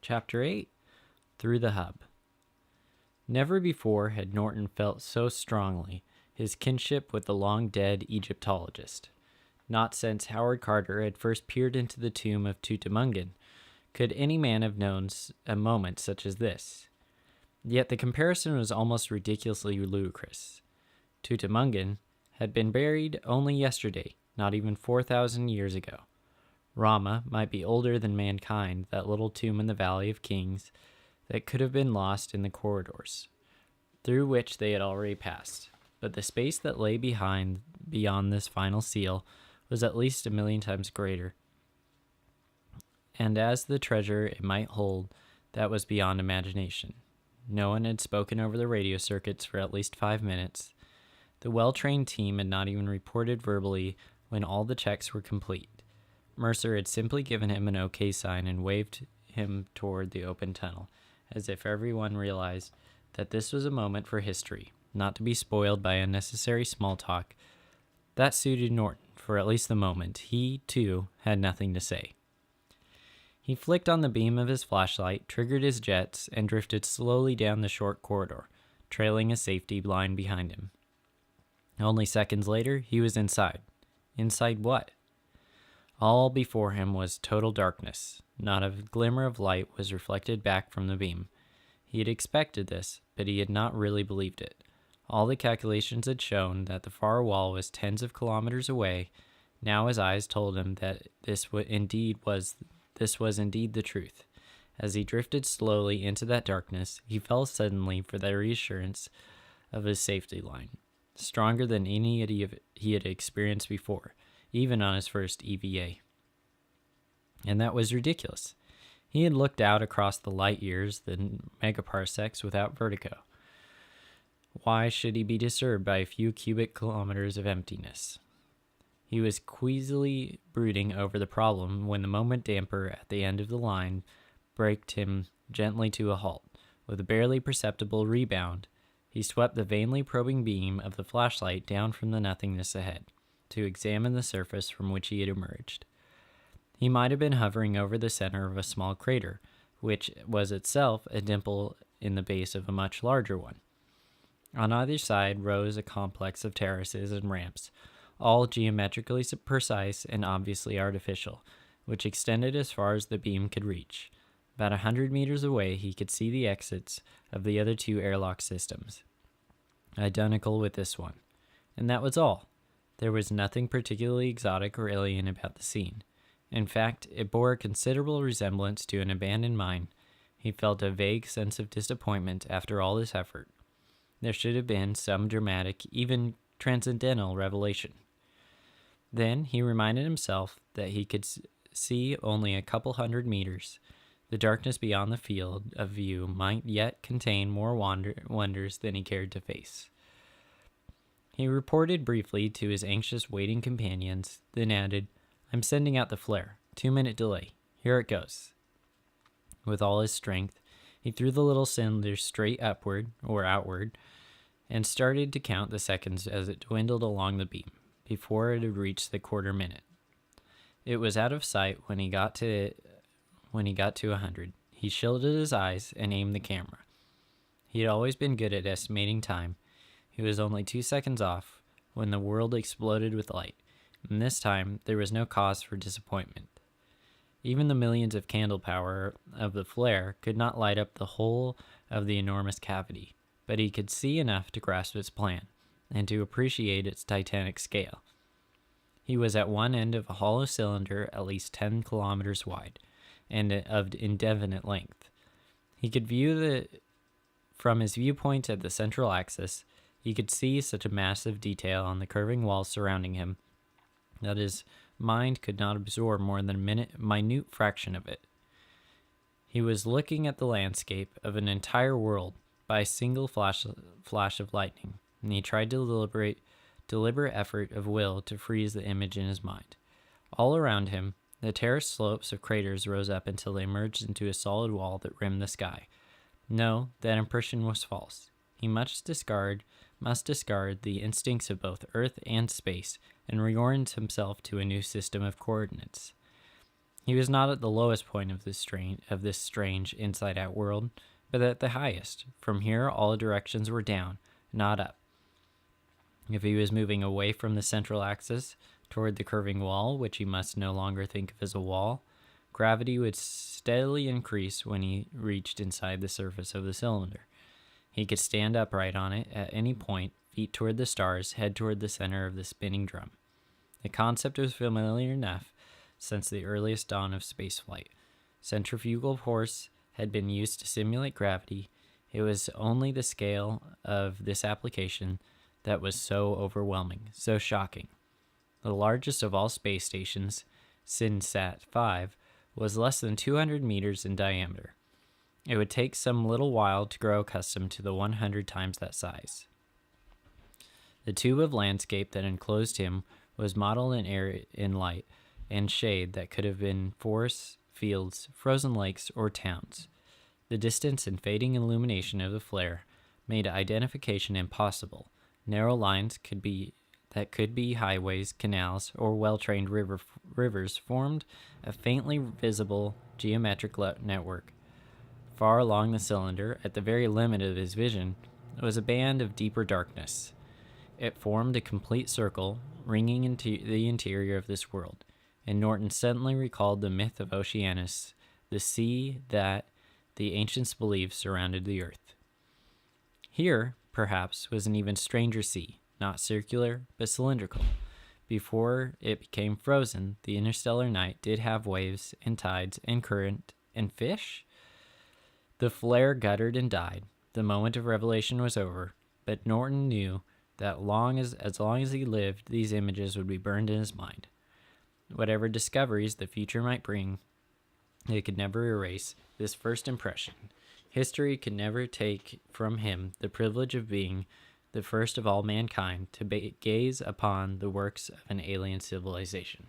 Chapter 8 Through the Hub. Never before had Norton felt so strongly his kinship with the long-dead Egyptologist. Not since Howard Carter had first peered into the tomb of Tutankhamun could any man have known a moment such as this. Yet the comparison was almost ridiculously ludicrous. Tutankhamun had been buried only yesterday, not even 4,000 years ago. Rama might be older than mankind, that little tomb in the Valley of Kings that could have been lost in the corridors through which they had already passed. But the space that lay beyond this final seal was at least 1,000,000 times greater. And as the treasure it might hold, that was beyond imagination. No one had spoken over the radio circuits for at least 5 minutes. The well-trained team had not even reported verbally when all the checks were complete. Mercer had simply given him an OK sign and waved him toward the open tunnel, as if everyone realized that this was a moment for history, not to be spoiled by unnecessary small talk. That suited Norton, for at least the moment. He, too, had nothing to say. He flicked on the beam of his flashlight, triggered his jets, and drifted slowly down the short corridor, trailing a safety line behind him. Only seconds later, he was inside. Inside what? All before him was total darkness. Not a glimmer of light was reflected back from the beam. He had expected this, but he had not really believed it. All the calculations had shown that the far wall was tens of kilometers away. Now his eyes told him that this was indeed the truth. As he drifted slowly into that darkness, he fell suddenly for the reassurance of his safety line, stronger than any he had experienced before, even on his first EVA. And that was ridiculous. He had looked out across the light years, the megaparsecs, without vertigo. Why should he be disturbed by a few cubic kilometers of emptiness? He was queasily brooding over the problem when the moment damper at the end of the line braked him gently to a halt. With a barely perceptible rebound, he swept the vainly probing beam of the flashlight down from the nothingness ahead to examine the surface from which he had emerged. He might have been hovering over the center of a small crater, which was itself a dimple in the base of a much larger one. On either side rose a complex of terraces and ramps, all geometrically precise and obviously artificial, which extended as far as the beam could reach. About 100 meters away, he could see the exits of the other two airlock systems, identical with this one. And that was all. There was nothing particularly exotic or alien about the scene. In fact, it bore a considerable resemblance to an abandoned mine. He felt a vague sense of disappointment after all this effort. There should have been some dramatic, even transcendental revelation. Then he reminded himself that he could see only a couple 100 meters. The darkness beyond the field of view might yet contain more wonders than he cared to face. He reported briefly to his anxious waiting companions, then added, "I'm sending out the flare. 2-minute delay. Here it goes." With all his strength, he threw the little cylinder straight upward, or outward, and started to count the seconds as it dwindled along the beam, before it had reached the quarter minute. It was out of sight when he got to 100. He shielded his eyes and aimed the camera. He had always been good at estimating time. He was only 2 seconds off when the world exploded with light, and this time there was no cause for disappointment. Even the millions of candle power of the flare could not light up the whole of the enormous cavity, but he could see enough to grasp its plan and to appreciate its titanic scale. He was at one end of a hollow cylinder at least 10 kilometers wide and of indefinite length. He could view from his viewpoint at the central axis. He could see such a massive detail on the curving walls surrounding him that his mind could not absorb more than a minute fraction of it. He was looking at the landscape of an entire world by a single flash of lightning, and he tried to deliberate effort of will to freeze the image in his mind. All around him, the terraced slopes of craters rose up until they merged into a solid wall that rimmed the sky. No, that impression was false. He must discard the instincts of both Earth and space and reorient himself to a new system of coordinates. He was not at the lowest point of this strange inside-out world, but at the highest. From here, all directions were down, not up. If he was moving away from the central axis toward the curving wall, which he must no longer think of as a wall, gravity would steadily increase when he reached inside the surface of the cylinder. He could stand upright on it at any point, feet toward the stars, head toward the center of the spinning drum. The concept was familiar enough since the earliest dawn of spaceflight. Centrifugal force had been used to simulate gravity. It was only the scale of this application that was so overwhelming, so shocking. The largest of all space stations, SINSAT 5, was less than 200 meters in diameter. It would take some little while to grow accustomed to the 100 times that size. The tube of landscape that enclosed him was modeled in air, in light and shade that could have been forests, fields, frozen lakes, or towns. The distance and fading illumination of the flare made identification impossible. Narrow lines could be highways, canals, or well-trained rivers formed a faintly visible geometric network. Far along the cylinder, at the very limit of his vision, was a band of deeper darkness. It formed a complete circle, ringing into the interior of this world, and Norton suddenly recalled the myth of Oceanus, the sea that the ancients believed surrounded the earth. Here, perhaps, was an even stranger sea, not circular, but cylindrical. Before it became frozen, the interstellar night did have waves and tides and current and fish. The flare guttered and died. The moment of revelation was over, but Norton knew that as long as he lived, these images would be burned in his mind. Whatever discoveries the future might bring, they could never erase this first impression. History could never take from him the privilege of being the first of all mankind to gaze upon the works of an alien civilization.